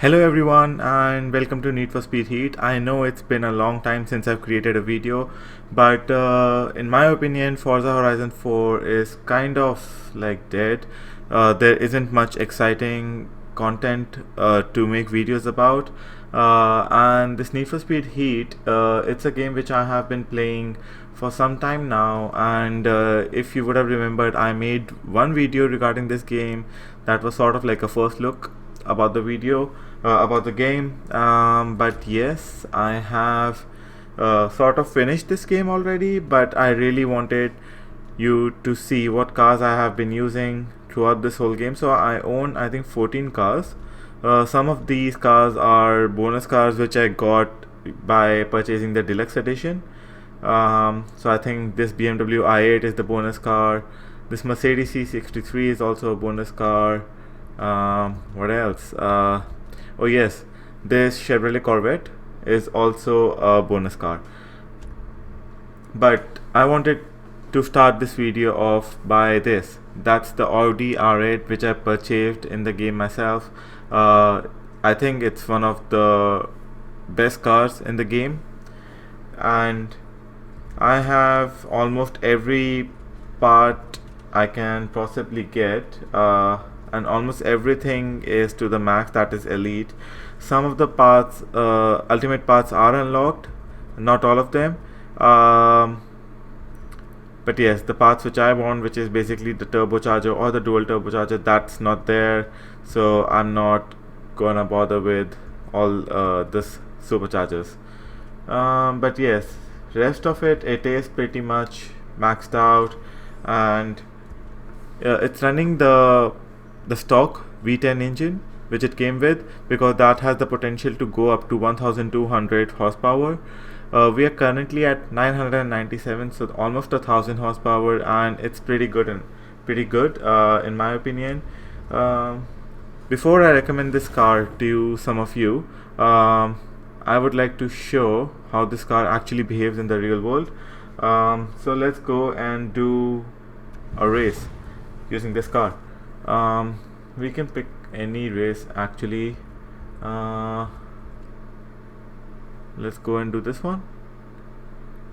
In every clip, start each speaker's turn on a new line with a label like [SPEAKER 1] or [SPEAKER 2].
[SPEAKER 1] Hello everyone and welcome to Need for Speed Heat. I know it's been a long time since I've created a video, but in my opinion Forza Horizon 4 is kind of like dead. There isn't much exciting content to make videos about, and this Need for Speed Heat, it's a game which I have been playing for some time now, and if you would have remembered, I made one video regarding this game that was sort of like a first look about the video about the game. But yes, I have sort of finished this game already, but I really wanted you to see what cars I have been using throughout this whole game. So I own, I think, 14 cars. Some of these cars are bonus cars which I got by purchasing the deluxe edition. So I think this BMW i8 is the bonus car. This Mercedes C63 is also a bonus car. What else? Oh yes, this Chevrolet Corvette is also a bonus car. But I wanted to start this video off by this. That's the Audi R8 which I purchased in the game myself. I think it's one of the best cars in the game, and I have almost every part I can possibly get. And almost everything is to the max, that is elite. Some of the parts, ultimate parts, are unlocked, not all of them. But yes, the parts which I want, which is basically the turbocharger or the dual turbocharger, that's not there, so I'm not gonna bother with all this superchargers. But yes, rest of it is pretty much maxed out, and it's running the stock V10 engine which it came with, because that has the potential to go up to 1200 horsepower. We are currently at 997, so almost 1000 horsepower, and it's pretty good in my opinion. Before I recommend this car to some of you, I would like to show how this car actually behaves in the real world. So let's go and do a race using this car. We can pick any race actually. Let's go and do this one.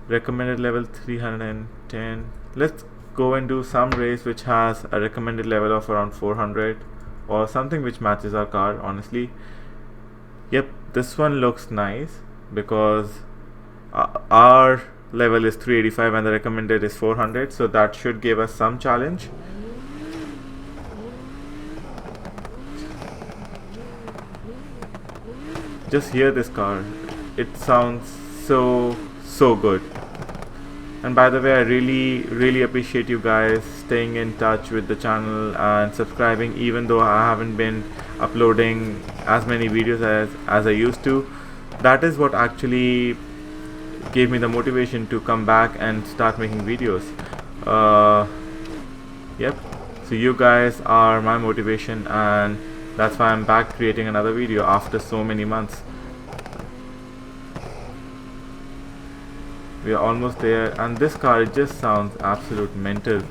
[SPEAKER 1] Recommended level 310. Let's go and do some race which has a recommended level of around 400 or something which matches our car, honestly. Yep, this one looks nice because our level is 385 and the recommended is 400, so that should give us some challenge. Just hear this car, it sounds so good. And by the way, I really appreciate you guys staying in touch with the channel and subscribing, even though I haven't been uploading as many videos as I used to. That is what actually gave me the motivation to come back and start making videos. Yep, so you guys are my motivation, and that's why I'm back creating another video after so many months. We are almost there, and this car, it just sounds absolute mental.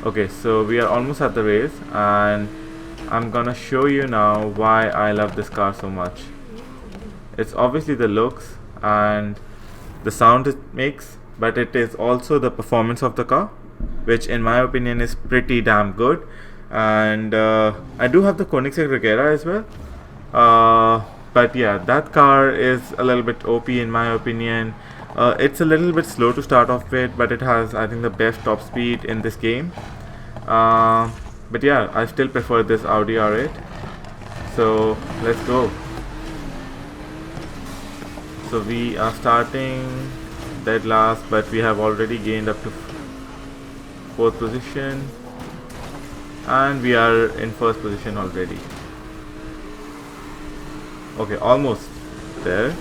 [SPEAKER 1] Okay, so we are almost at the race, and I'm gonna show you now why I love this car so much. It's obviously the looks and the sound it makes, but it is also the performance of the car, which in my opinion is pretty damn good. And I do have the Koenigsegg Regera as well, but yeah, that car is a little bit OP in my opinion. It's a little bit slow to start off with, but it has, I think, the best top speed in this game. But yeah, I still prefer this Audi R8, so let's go. So we are starting dead last, but we have already gained up to 4th position, and we are in 1st position already. Okay, almost there.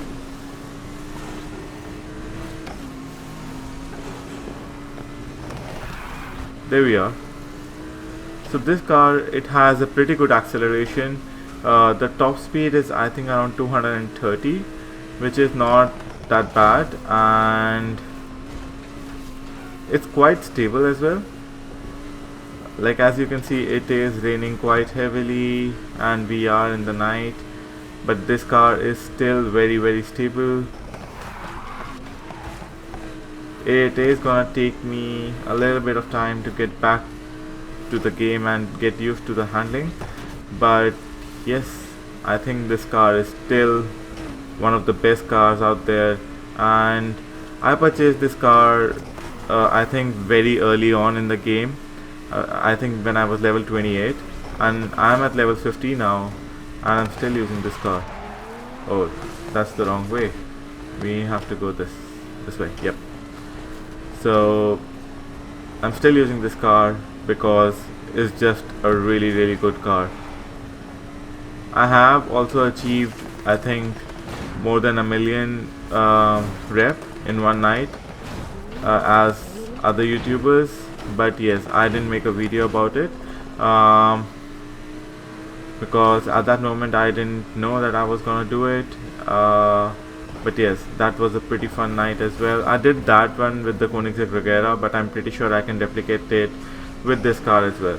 [SPEAKER 1] There we are. So this car, it has a pretty good acceleration. The top speed is, I think, around 230, which is not that bad, and it's quite stable as well. like as you can see, it is raining quite heavily and we are in the night, but this car is still very stable. It is gonna take me a little bit of time to get back to the game and get used to the handling, but yes, I think this car is still one of the best cars out there. And I purchased this car I think very early on in the game. I think when I was level 28, and I'm at level 50 now, and I'm still using this car. Oh, that's the wrong way. We have to go this way. Yep. So I'm still using this car because it's just a really good car. I have also achieved, I think, more than 1,000,000 rep in one night as other YouTubers, but yes, I didn't make a video about it because at that moment I didn't know that I was gonna do it, but yes, that was a pretty fun night as well. I did that one with the Koenigsegg Regera, but I'm pretty sure I can replicate it with this car as well.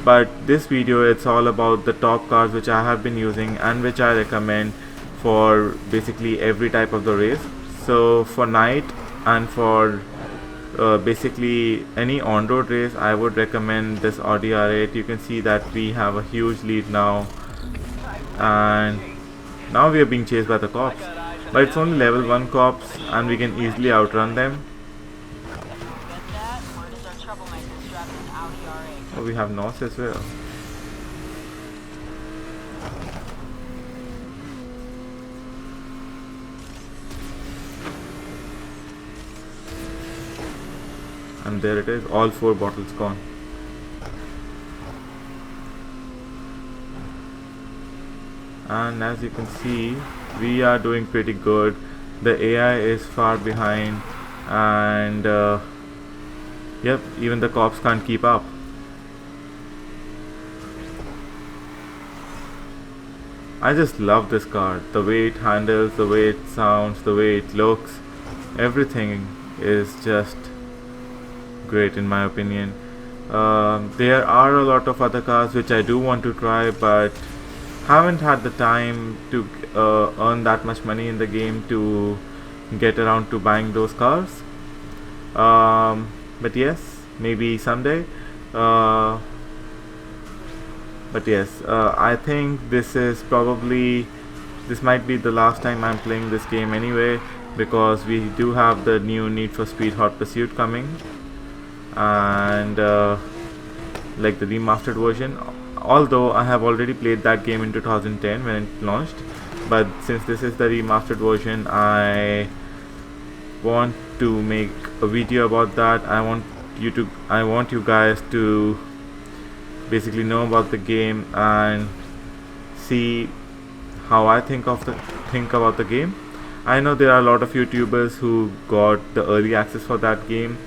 [SPEAKER 1] But this video, it's all about the top cars which I have been using and which I recommend for basically every type of the race. So for night and for basically any on-road race, I would recommend this Audi R8. You can see that we have a huge lead now, and now we are being chased by the cops, but it's only level 1 cops and we can easily outrun them. Oh, we have NOS as well. And there it is, all 4 bottles gone. And as you can see, we are doing pretty good. The AI is far behind, and yep, even the cops can't keep up. I just love this car, the way it handles, the way it sounds, the way it looks. Everything is just great in my opinion. There are a lot of other cars which I do want to try, but haven't had the time to earn that much money in the game to get around to buying those cars. But yes, maybe someday. But yes, I think this might be the last time I'm playing this game anyway, because we do have the new Need for Speed Hot Pursuit coming, and like the remastered version. Although I have already played that game in 2010 when it launched, but since this is the remastered version, I want to make a video about that. I want you guys to basically know about the game and see how I think about the game. I know there are a lot of YouTubers who got the early access for that game,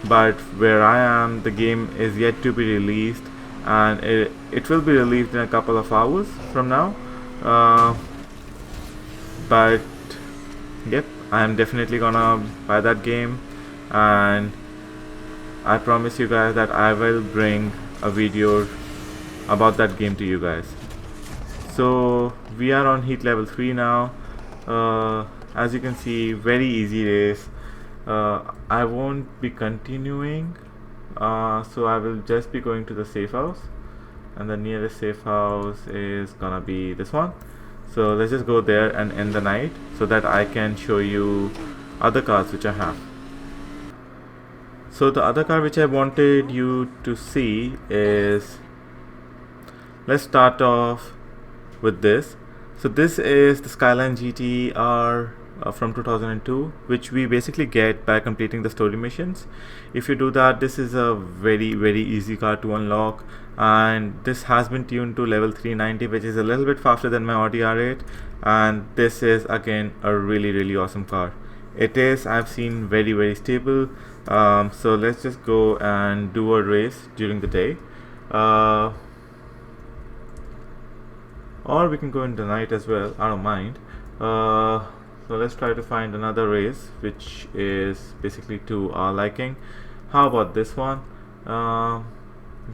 [SPEAKER 1] but where I am, the game is yet to be released, and it will be released in a couple of hours from now. But yep, I am definitely gonna buy that game, and I promise you guys that I will bring a video about that game to you guys. So we are on heat level 3 now. As you can see, very easy race. I won't be continuing, so I will just be going to the safe house, and the nearest safe house is gonna be this one. So let's just go there and end the night so that I can show you other cars which I have. So the other car which I wanted you to see is, let's start off with this. So this is the Skyline GT-R from 2002, which we basically get by completing the story missions. If you do that, this is a very easy car to unlock, and this has been tuned to level 390, which is a little bit faster than my Audi R8, and this is again a really awesome car. It is, I've seen, very stable. So let's just go and do a race during the day, or we can go in the night as well, I don't mind. So let's try to find another race which is basically to our liking. How about this one?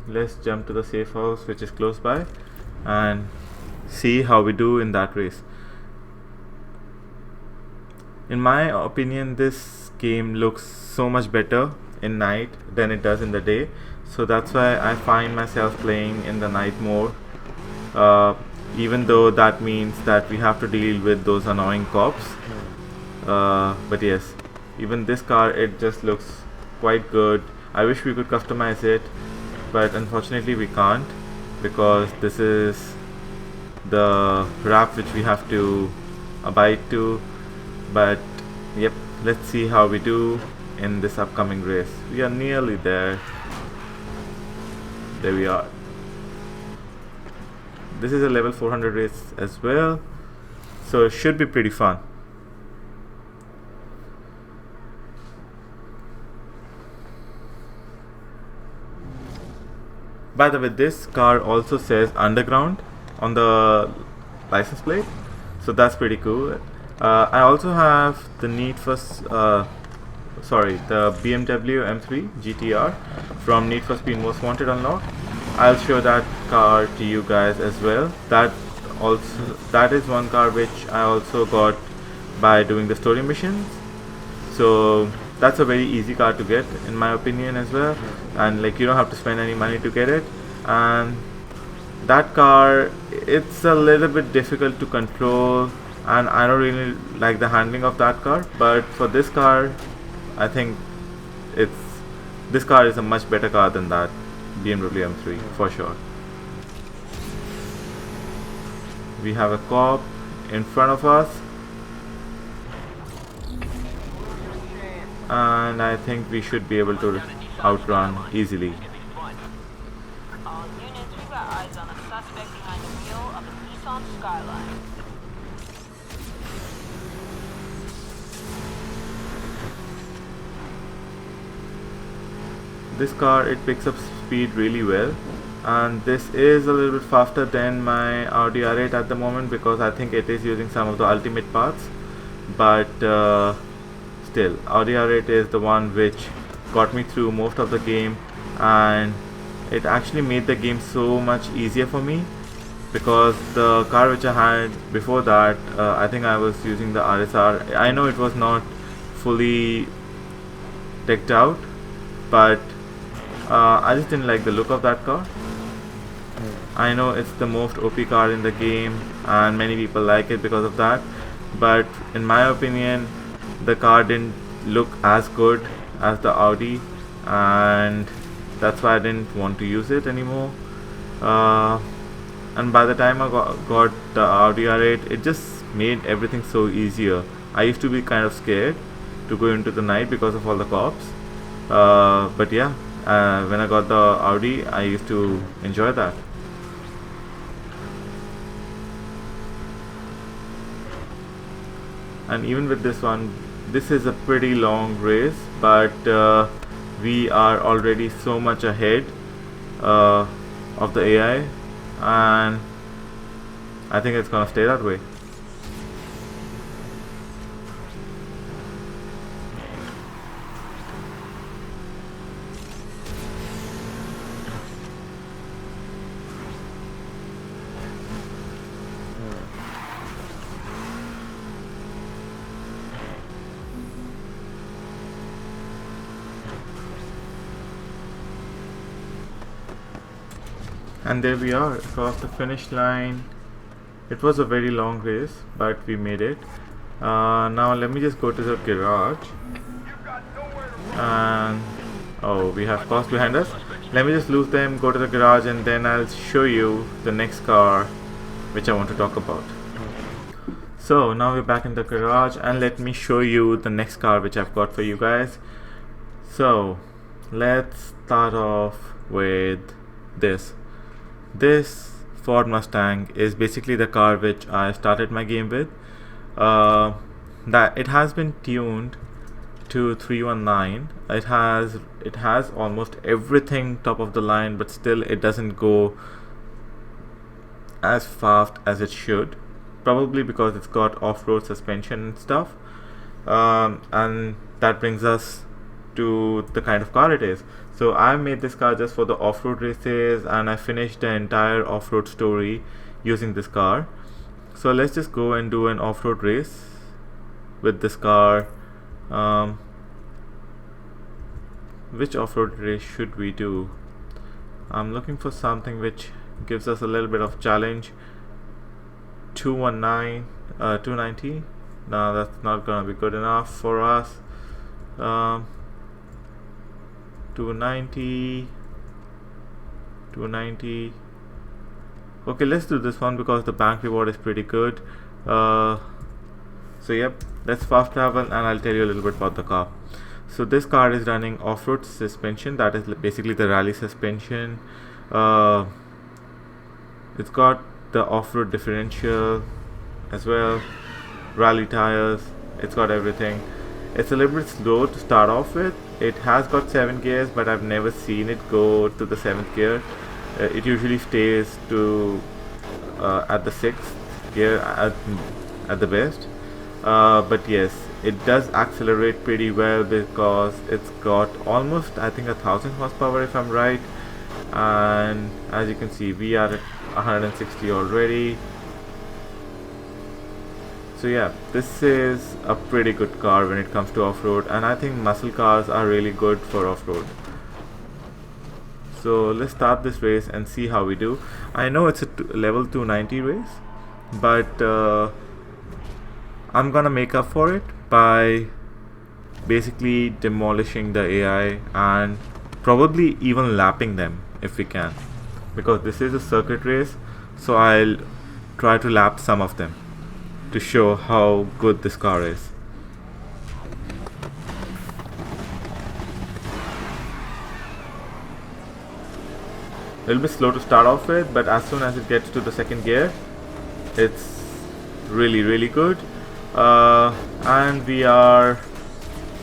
[SPEAKER 1] let's jump to the safe house which is close by and see how we do in that race. In my opinion, this game looks so much better in night than it does in the day, so that's why I find myself playing in the night more, even though that means that we have to deal with those annoying cops. But yes, even this car, it just looks quite good. I wish we could customize it, but unfortunately we can't, because this is the wrap which we have to abide to. But yep, let's see how we do in this upcoming race. We are nearly there. There we are. This is a level 400 race as well, so it should be pretty fun. By the way, this car also says underground on the license plate, so that's pretty cool. I also have the the BMW M3 GTR from Need for Speed Most Wanted unlocked. I'll show that car to you guys as well. That is one car which I also got by doing the story missions. So that's a very easy car to get in my opinion as well, and like you don't have to spend any money to get it. And that car, it's a little bit difficult to control, and I don't really like the handling of that car. But for this car, I think this car is a much better car than that BMW M3 for sure. We have a cop in front of us, and I think we should be able to outrun easily.
[SPEAKER 2] All units, we've got eyes on a suspect behind the wheel of a Nissan Skyline.
[SPEAKER 1] This car, it picks up speed really well, and this is a little bit faster than my Audi R8 at the moment, because I think it is using some of the ultimate parts. But still, Audi R8 is the one which got me through most of the game, and it actually made the game so much easier for me, because the car which I had before that, I think I was using the RSR. I know it was not fully decked out, but I just didn't like the look of that car. I know it's the most OP car in the game and many people like it because of that, but in my opinion the car didn't look as good as the Audi, and that's why I didn't want to use it anymore. And by the time I got the Audi R8, it just made everything so easier. I used to be kind of scared to go into the night because of all the cops, but yeah, when I got the Audi, I used to enjoy that. And even with this one, this is a pretty long race, but we are already so much ahead of the AI, and I think it's gonna stay that way. And there we are, across the finish line. It was a very long race, but we made it. Now let me just go to the garage. And oh, we have cops behind us. Let me just lose them, go to the garage, and then I'll show you the next car which I want to talk about. So now we're back in the garage, and let me show you the next car which I've got for you guys. So let's start off with this. This Ford Mustang is basically the car which I started my game with. That it has been tuned to 319. It has almost everything top of the line, but still it doesn't go as fast as it should, probably because it's got off-road suspension and stuff. And that brings us to the kind of car it is. So I made this car just for the off-road races, and I finished the entire off-road story using this car. So let's just go and do an off-road race with this car. Which off-road race should we do? I'm looking for something which gives us a little bit of challenge. 290. No, that's not gonna be good enough for us. 290. Okay, let's do this one because the bank reward is pretty good. So yep, let's fast travel and I'll tell you a little bit about the car. So this car is running off-road suspension, that is basically the rally suspension. It's got the off-road differential as well, rally tires, it's got everything. It's a little bit slow to start off with. It has got 7 gears, but I've never seen it go to the 7th gear. It usually stays to at the 6th gear at the best. But yes, it does accelerate pretty well because it's got almost, I think, 1000 horsepower if I'm right. And as you can see, we are at 160 already. So yeah, this is a pretty good car when it comes to off-road, and I think muscle cars are really good for off-road. So let's start this race and see how we do. I know it's a level 290 race, but I'm gonna make up for it by basically demolishing the AI and probably even lapping them if we can, because this is a circuit race. So I'll try to lap some of them to show how good this car is. A little bit slow to start off with, but as soon as it gets to the 2nd gear, it's really good. And we are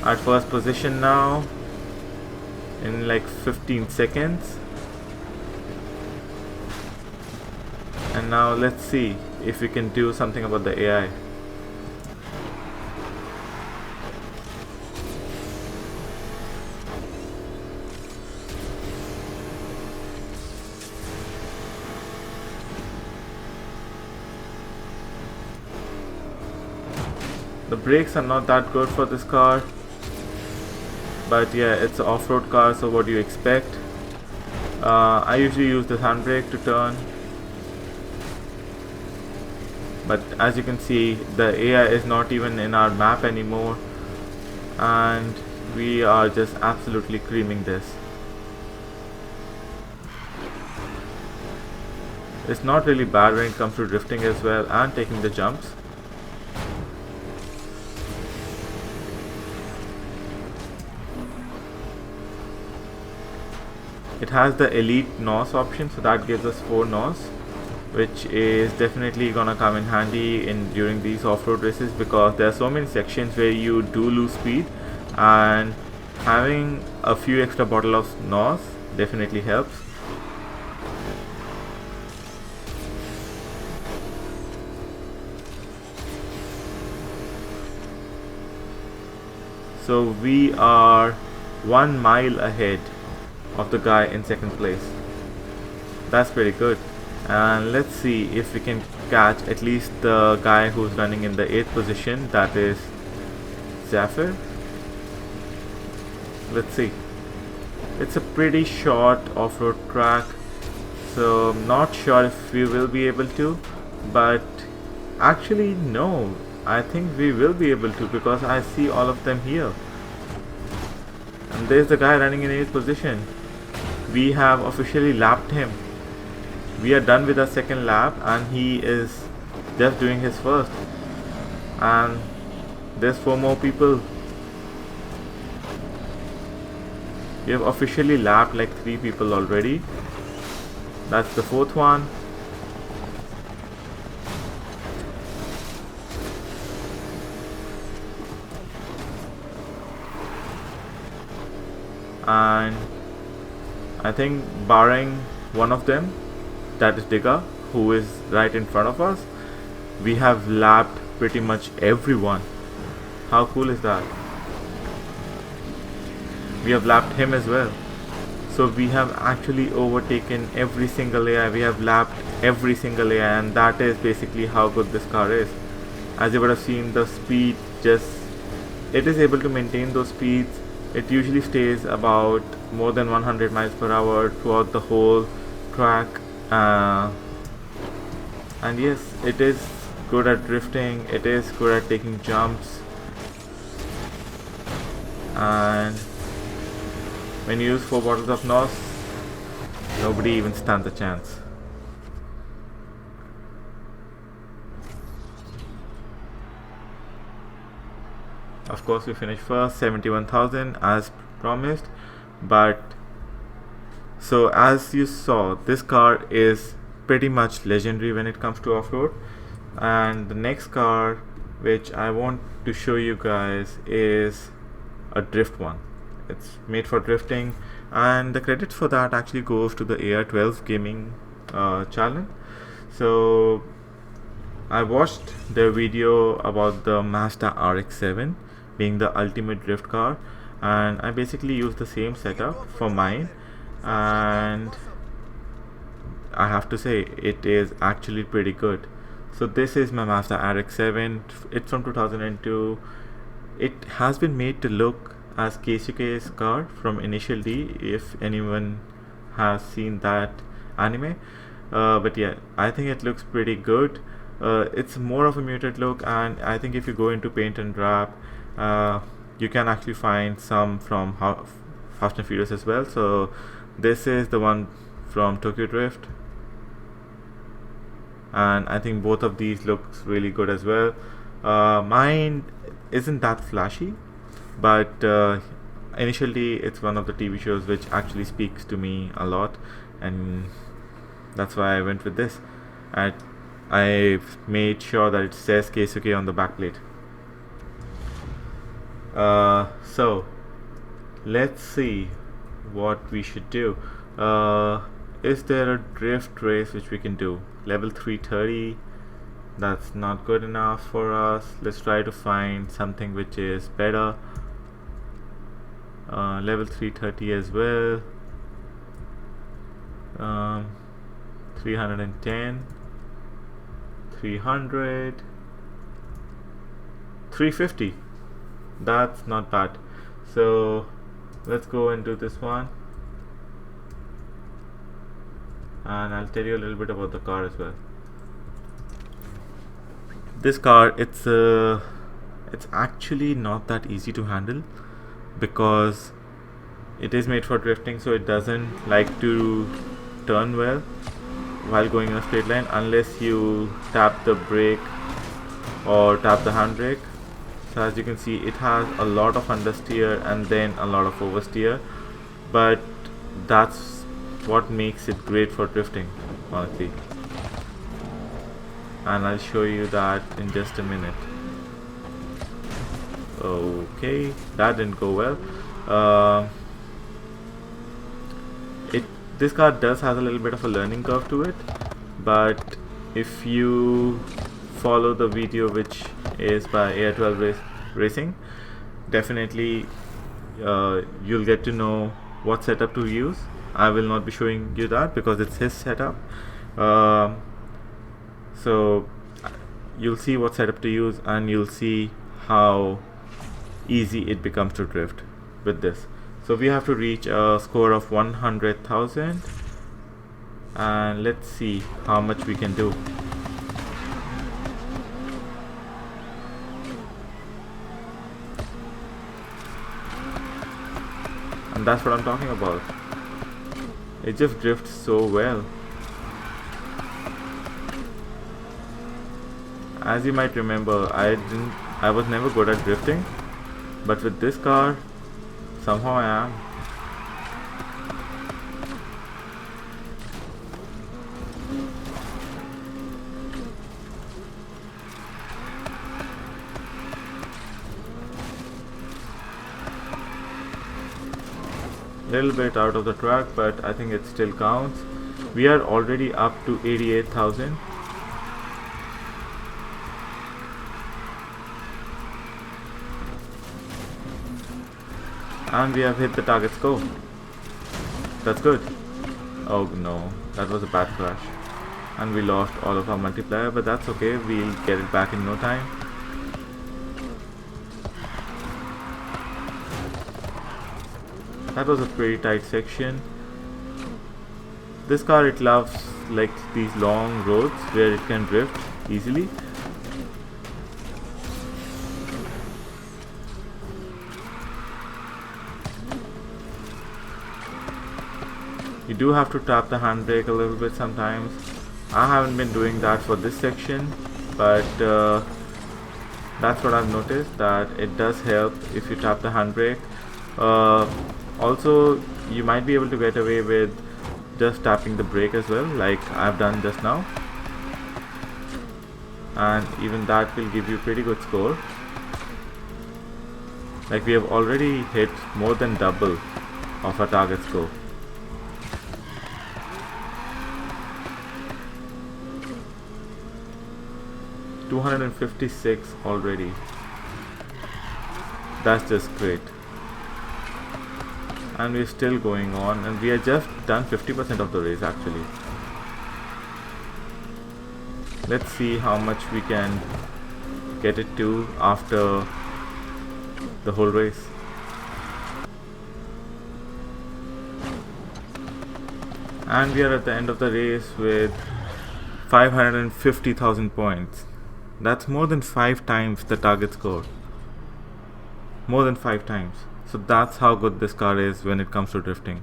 [SPEAKER 1] at 1st position now in like 15 seconds. And now let's see if we can do something about the AI. The brakes are not that good for this car, but yeah, it's an off-road car, so what do you expect? I usually use the handbrake to turn, but as you can see, the AI is not even in our map anymore, and we are just absolutely creaming this. It's not really bad when it comes to drifting as well and taking the jumps. It has the elite NOS option, so that gives us 4 NOS, which is definitely gonna come in handy during these off-road races, because there are so many sections where you do lose speed, and having a few extra bottle of NOS definitely helps. So we are 1 mile ahead of the guy in 2nd place. That's pretty good. And let's see if we can catch at least the guy who's running in the 8th position, that is Zafir. Let's see. It's a pretty short off-road track, so I'm not sure if we will be able to, but actually no, I think we will be able to, because I see all of them here. And there's the guy running in 8th position. We have officially lapped him. We are done with our 2nd lap, and he is just doing his 1st. And there's 4 more people. We have officially lapped like 3 people already. That's the 4th one. And I think barring one of them, that is Digga, who is right in front of us, we have lapped pretty much everyone. How cool is that? we have lapped him as well. So we have actually overtaken every single AI, we have lapped every single AI, and that is basically how good this car is. As you would have seen, the speed just, it is able to maintain those speeds. It usually stays about more than 100 miles per hour throughout the whole track, and yes, it is good at drifting, it is good at taking jumps, and when you use 4 bottles of NOS, nobody even stands a chance. Of course, we finished first, 71,000 as promised. But so as you saw, this car is pretty much legendary when it comes to off-road. And the next car which I want to show you guys is a drift one. It's made for drifting, and the credit for that actually goes to the AR12 gaming channel. So I watched their video about the Mazda RX-7 being the ultimate drift car, and I basically used the same setup for mine, and I have to say it is actually pretty good. So this is my Mazda RX-7. It's from 2002. It has been made to look as Keisuke's car from Initial D, if anyone has seen that anime. But yeah, I think it looks pretty good. It's more of a muted look, and I think if you go into paint and wrap, you can actually find some from Fast and Furious as well. So this is the one from Tokyo Drift, and I think both of these looks really good as well. Mine isn't that flashy, but initially it's one of the TV shows which actually speaks to me a lot, and that's why I went with this. I made sure that it says Keisuke on the back plate. So let's see what we should do. Is there a drift race which we can do? Level 330, that's not good enough for us. Let's try to find something which is better. Level 330 as well. 310, 300, 350. That's not bad. So let's go and do this one, and I'll tell you a little bit about the car as well. This car, it's actually not that easy to handle, because it is made for drifting, so it doesn't like to turn well while going in a straight line unless you tap the brake or tap the handbrake. So as you can see, it has a lot of understeer and then a lot of oversteer, but that's what makes it great for drifting, honestly. And I'll show you that in just a minute. Okay, that didn't go well. This car does have a little bit of a learning curve to it, but if you follow the video which is by AR12 Racing, definitely you'll get to know what setup to use. I will not be showing you that because it's his setup. So you'll see what setup to use, and you'll see how easy it becomes to drift with this. So we have to reach a score of 100,000, and let's see how much we can do. And that's what I'm talking about. It just drifts so well. As you might remember, I was never good at drifting, but with this car, somehow I am. Little bit out of the track, but I think it still counts. We are already up to 88,000. And we have hit the target score. That's good. Oh no, that was a bad crash. And we lost all of our multiplier, but that's okay, we'll get it back in no time. That was a pretty tight section. This car, it loves like these long roads where it can drift easily. You do have to tap the handbrake a little bit sometimes. I haven't been doing that for this section, but that's what I've noticed, that it does help if you tap the handbrake. Also, you might be able to get away with just tapping the brake as well, like I've done just now, and even that will give you pretty good score. Like we have already hit more than double of our target score. $256 already. That's just great. And we're still going on, and we are just done 50% of the race actually. Let's see how much we can get it to after the whole race. And we are at the end of the race with 550,000 points. That's more than 5 times the target score. More than 5 times. So that's how good this car is when it comes to drifting.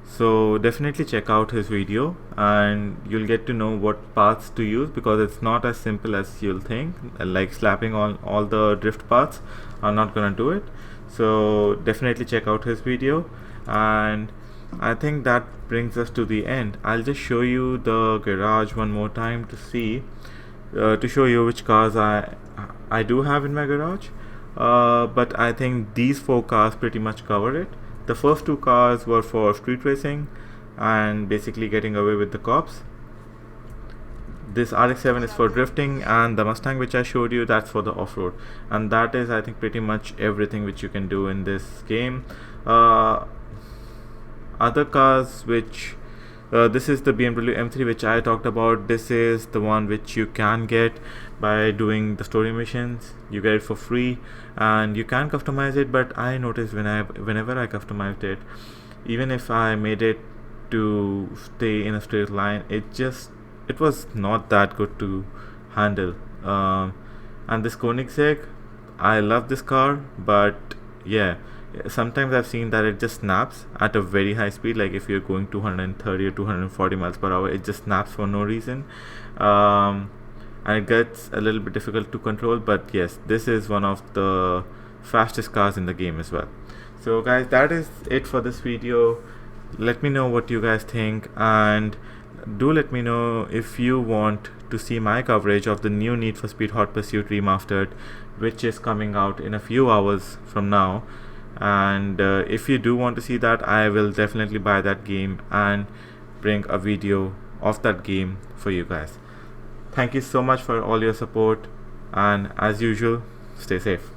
[SPEAKER 1] So definitely check out his video and you'll get to know what paths to use, because it's not as simple as you'll think. Like slapping on all the drift paths are not gonna do it. So definitely check out his video, and I think that brings us to the end. I'll just show you the garage one more time to see, to show you which cars I do have in my garage. But I think these 4 cars pretty much cover it. The first 2 cars were for street racing and basically getting away with the cops. This RX-7 is for drifting, and the Mustang which I showed you, that's for the off-road. And that is, I think, pretty much everything which you can do in this game. Other cars which this is the BMW M3 which I talked about. This is the one which you can get by doing the story missions. You get it for free and you can customize it, but I noticed whenever I customized it, even if I made it to stay in a straight line, it was not that good to handle. And this Koenigsegg, I love this car, but yeah, sometimes I've seen that it just snaps at a very high speed. Like if you're going 230 or 240 miles per hour, it just snaps for no reason, and it gets a little bit difficult to control. But yes, this is one of the fastest cars in the game as well. So guys, that is it for this video. Let me know what you guys think, and do let me know if you want to see my coverage of the new Need for Speed Hot Pursuit Remastered, which is coming out in a few hours from now. And if you do want to see that, I will definitely buy that game and bring a video of that game for you guys. Thank you so much for all your support, and as usual, stay safe.